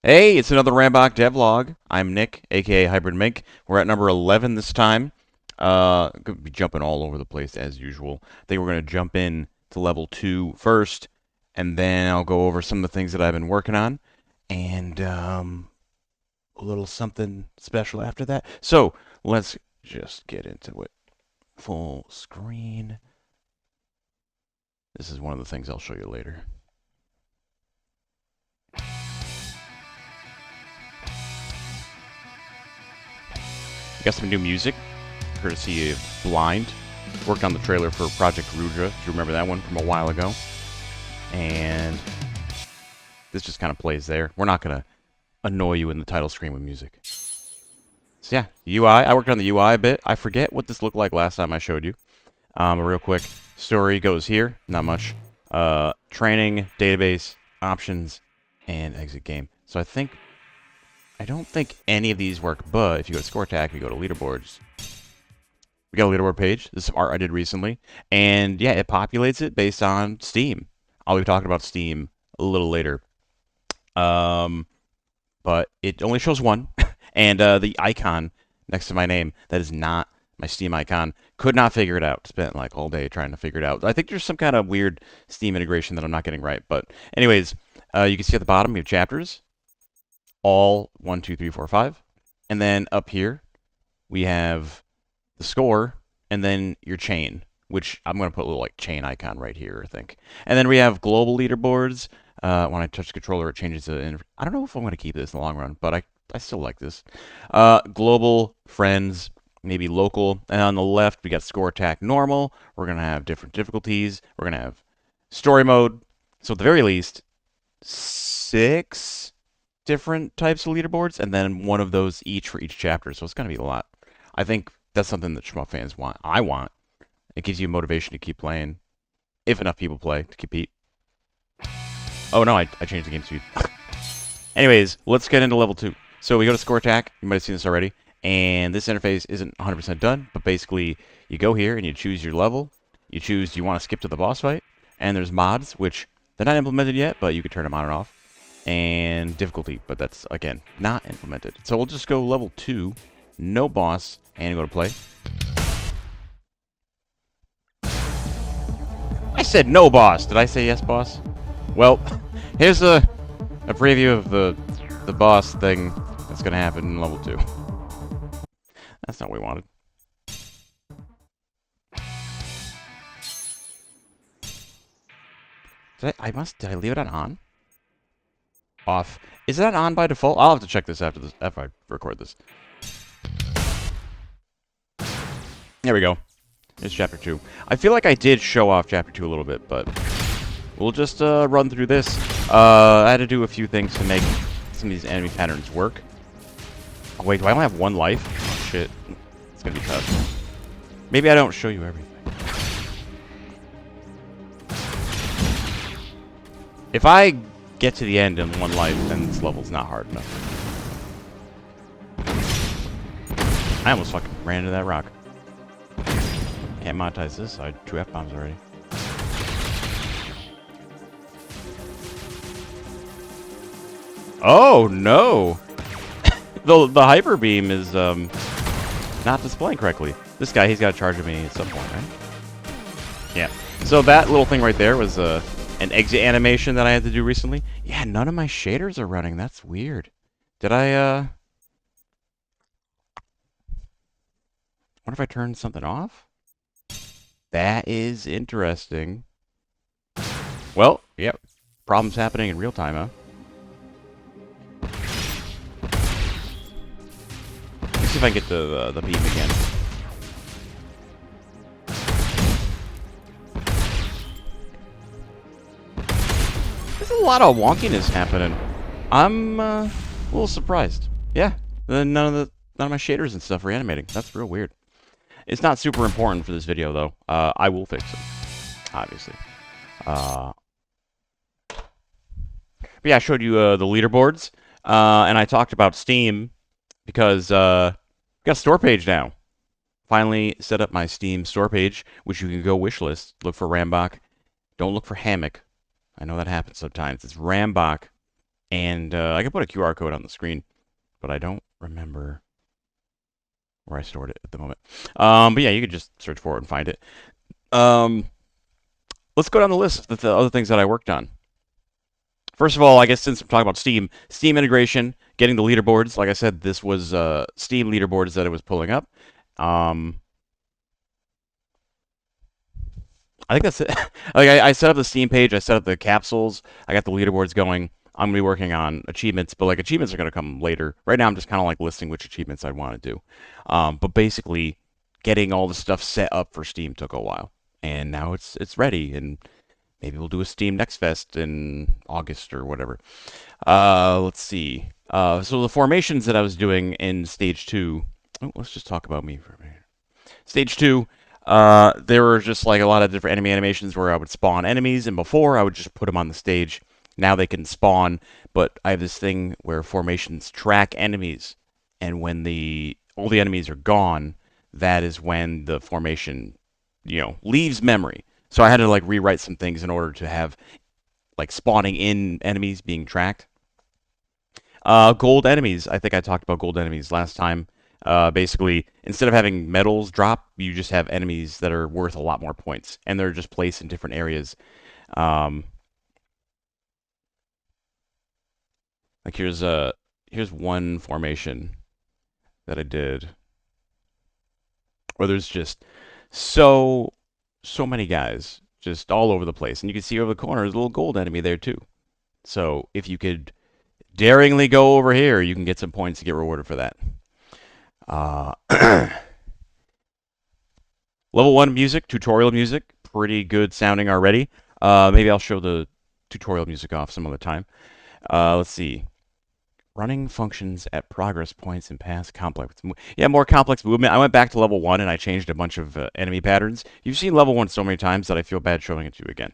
Hey, it's another RAMMBOCK Dev Log. I'm Nick, aka Hybrid Mink. We're at number 11 this time. Gonna be jumping all over the place as usual. I think we're gonna jump in to level 2 first, and then I'll go over some of the things that I've been working on, and a little something special after that. So let's just get into it. Full screen. This is one of the things I'll show you later. Got some new music, courtesy of Blind. Worked on the trailer for Project Ruja, if you remember that one from a while ago. And this just kind of plays there. We're not going to annoy you in the title screen with music. So yeah, UI. I worked on the UI a bit. I forget what this looked like last time I showed you. Real quick, story goes here. Not much. Training, database, options, and exit game. So I don't think any of these work, but if you go to Score Attack, we go to Leaderboards. We got a leaderboard page. This is some art I did recently. And yeah, it populates it based on Steam. I'll be talking about Steam a little later. But it only shows one. And the icon next to my name, that is not my Steam icon. Could not figure it out. Spent like all day trying to figure it out. I think there's some kind of weird Steam integration that I'm not getting right. But anyways, you can see at the bottom, you have chapters. All 1, 2, 3, 4, 5. And then up here, we have the score, and then your chain, which I'm going to put a little like chain icon right here, I think. And then we have global leaderboards. When I touch the controller, it changes to. I don't know if I'm going to keep this in the long run, but I still like this. Global, friends, maybe local. And on the left, we got score attack normal. We're going to have different difficulties. We're going to have story mode. So at the very least, 6 different types of leaderboards, and then one of those each for each chapter. So it's going to be a lot. I think that's something that shmup fans want. I want. It gives you motivation to keep playing, if enough people play to compete. Oh no, I changed the game speed. Anyways, let's get into level 2. So we go to score attack. You might have seen this already. And this interface isn't 100% done, but basically you go here and you choose your level. You choose, do you want to skip to the boss fight? And there's mods, which they're not implemented yet, but you can turn them on and off. And difficulty, but that's, again, not implemented. So we'll just go level 2, no boss, and go to play. I said no boss. Did I say yes, boss? Well, here's a preview of the boss thing that's going to happen in level 2. That's not what we wanted. Did I leave it on? Off. Is that on by default? I'll have to check this after I record this. There we go. It's chapter 2. I feel like I did show off chapter 2 a little bit, but we'll just run through this. I had to do a few things to make some of these enemy patterns work. Oh, wait, do I only have 1 life? Oh, shit. It's gonna be tough. Maybe I don't show you everything. If I get to the end in 1 life, then this level's not hard enough. I almost fucking ran into that rock. Can't monetize this. I had 2 F-bombs already. Oh, no! the hyper beam is not displaying correctly. This guy, he's got to charge me at some point, right? Yeah. So that little thing right there was an exit animation that I had to do recently. Yeah, none of my shaders are running. That's weird. Did I, wonder if I turned something off? That is interesting. Well, yep. Problems happening in real time, huh? Let's see if I can get the beam again. There's a lot of wonkiness happening. I'm a little surprised. Yeah, none of my shaders and stuff are animating. That's real weird. It's not super important for this video, though. I will fix it, obviously. But yeah, I showed you the leaderboards, and I talked about Steam because we got a store page now. Finally set up my Steam store page, which you can go wishlist. Look for RAMMBOCK. Don't look for Hammock. I know that happens sometimes. It's RAMMBOCK And I can put a QR code on the screen, but I don't remember where I stored it at the moment. But yeah, you could just search for it and find it. Um, let's go down the list of the other things that I worked on. First of all, I guess since I'm talking about Steam integration, getting the leaderboards. Like I said, this was Steam leaderboards that it was pulling up. Um, I think that's it. Like I set up the Steam page, I set up the capsules, I got the leaderboards going. I'm gonna be working on achievements, but like achievements are gonna come later. Right now, I'm just kind of like listing which achievements I want to do. But basically, getting all the stuff set up for Steam took a while, and now it's ready. And maybe we'll do a Steam Next Fest in August or whatever. Let's see. So the formations that I was doing in stage two. Oh, let's just talk about me for a minute. Stage two, there were just like a lot of different enemy animations where I would spawn enemies, and before I would just put them on the stage. Now they can spawn, but I have this thing where formations track enemies, and when the all the enemies are gone, that is when the formation, leaves memory. So I had to like rewrite some things in order to have like spawning in enemies being tracked. Gold enemies. I think I talked about gold enemies last time. Basically, instead of having medals drop, you just have enemies that are worth a lot more points, and they're just placed in different areas. Um, like here's one formation that I did where there's just so so many guys just all over the place, and you can see over the corner there's a little gold enemy there too. So if you could daringly go over here, you can get some points to get rewarded for that. Uh, Level 1 music, tutorial music, pretty good sounding already. Maybe I'll show the tutorial music off some other time. Let's see. Running functions at progress points and past complex. Yeah, more complex movement. I went back to level 1 and I changed a bunch of enemy patterns. You've seen level 1 so many times that I feel bad showing it to you again,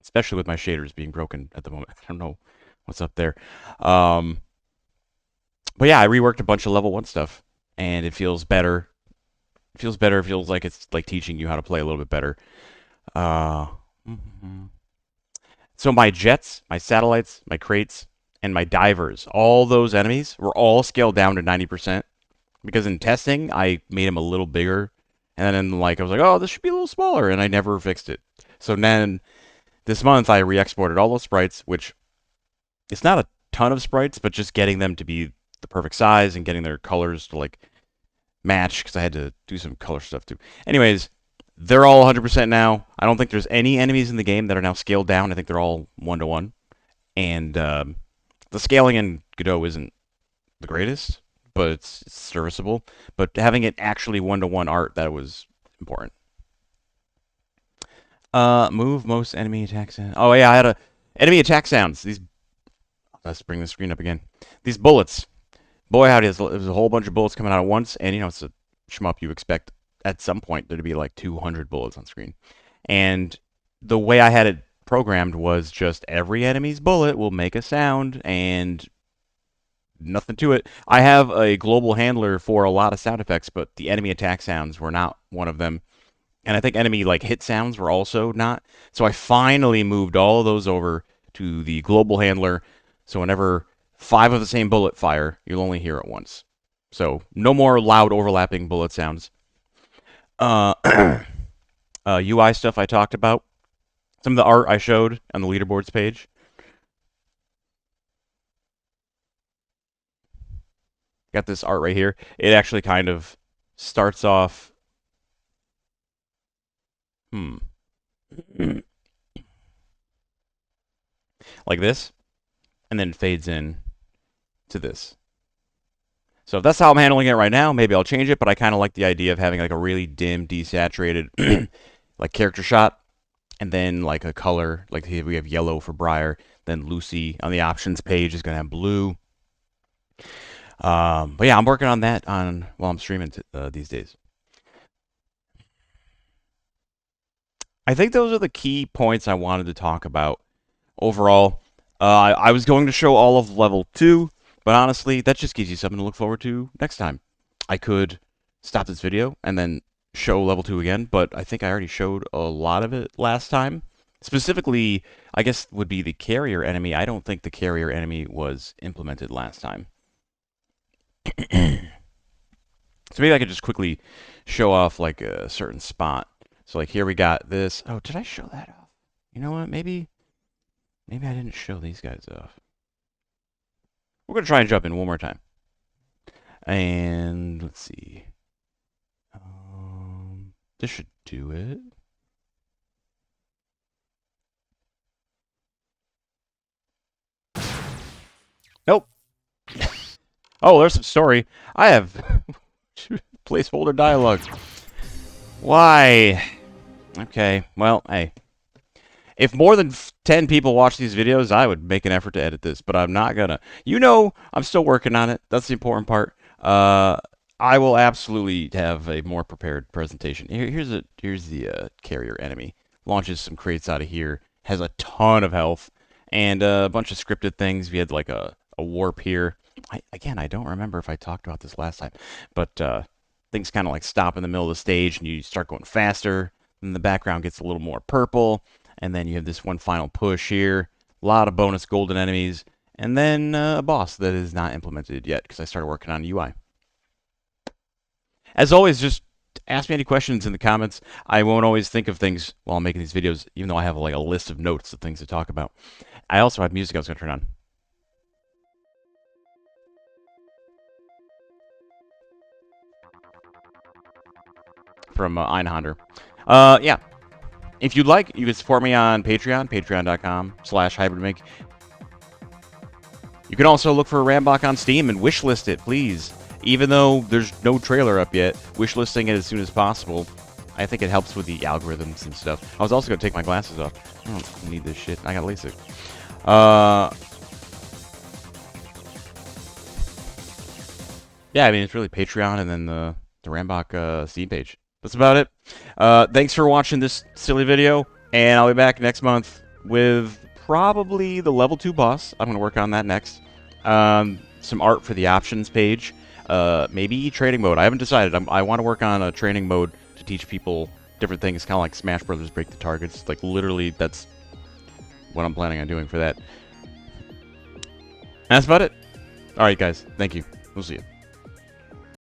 especially with my shaders being broken at the moment. I don't know what's up there. Um, but yeah, I reworked a bunch of level 1 stuff, and it feels better. It feels better. It feels like it's like teaching you how to play a little bit better. Uh, mhm. So my jets, my satellites, my crates, and my divers, all those enemies were all scaled down to 90% because in testing I made them a little bigger, and then like I was like, oh, this should be a little smaller, and I never fixed it. So then this month I re-exported all those sprites, which it's not a ton of sprites, but just getting them to be the perfect size and getting their colors to like match because I had to do some color stuff too. Anyways, they're all 100% now. I don't think there's any enemies in the game that are now scaled down. I think they're all 1-to-1. And the scaling in Godot isn't the greatest, but it's serviceable. But having it actually 1-to-1 art, that was important. Move most enemy attack sounds. Oh yeah, I had a enemy attack sounds. These. Let's bring the screen up again. These bullets. Boy, howdy, there's a whole bunch of bullets coming out at once, and it's a shmup. You expect at some point there to be like 200 bullets on screen. And the way I had it programmed was just every enemy's bullet will make a sound, and nothing to it. I have a global handler for a lot of sound effects, but the enemy attack sounds were not one of them. And I think enemy like hit sounds were also not. So I finally moved all of those over to the global handler. So whenever 5 of the same bullet fire, you'll only hear it once. So no more loud overlapping bullet sounds. Uh, UI stuff I talked about. Some of the art I showed on the leaderboards page. Got this art right here. It actually kind of starts off. Hmm. Like this, and then fades in to this. So if that's how I'm handling it right now, maybe I'll change it, but I kind of like the idea of having like a really dim, desaturated like character shot, and then like a color, like here we have yellow for Briar, then Lucy on the options page is going to have blue. But yeah, I'm working on that while I'm streaming these days. I think those are the key points I wanted to talk about overall. I was going to show all of level 2, but honestly, that just gives you something to look forward to next time. I could stop this video and then show level 2 again, but I think I already showed a lot of it last time. Specifically, I guess would be the carrier enemy. I don't think the carrier enemy was implemented last time. So maybe I could just quickly show off like a certain spot. So like here we got this. Oh, did I show that off? You know what? Maybe I didn't show these guys off. We're gonna try and jump in one more time. And let's see. This should do it. Nope. Oh, there's some story. I have placeholder dialogue. Why? Okay, well, hey. If more than 10 people watch these videos, I would make an effort to edit this, but I'm not gonna. You know, I'm still working on it. That's the important part. I will absolutely have a more prepared presentation. Here's the carrier enemy. Launches some crates out of here. Has a ton of health and a bunch of scripted things. We had like a warp here. I don't remember if I talked about this last time, but things kind of like stop in the middle of the stage and you start going faster. Then the background gets a little more purple, and then you have this one final push here. A lot of bonus golden enemies, and then a boss that is not implemented yet because I started working on UI. As always, just ask me any questions in the comments. I won't always think of things while I'm making these videos, even though I have like a list of notes of things to talk about. I also have music I was going to turn on. From Einhander. Yeah. If you'd like, you can support me on Patreon, patreon.com/hybridmake. You can also look for RAMMBOCK on Steam and wishlist it, please. Even though there's no trailer up yet, wishlisting it as soon as possible. I think it helps with the algorithms and stuff. I was also going to take my glasses off. I don't need this shit. I got LASIK. Yeah, I mean, it's really Patreon and then the RAMMBOCK Steam page. That's about it. Thanks for watching this silly video, and I'll be back next month with probably the level 2 boss. I'm going to work on that next. Some art for the options page. Maybe training mode. I haven't decided. I want to work on a training mode to teach people different things, kind of like Smash Brothers Break the Targets. Like, literally, that's what I'm planning on doing for that. And that's about it. Alright, guys. Thank you. We'll see you.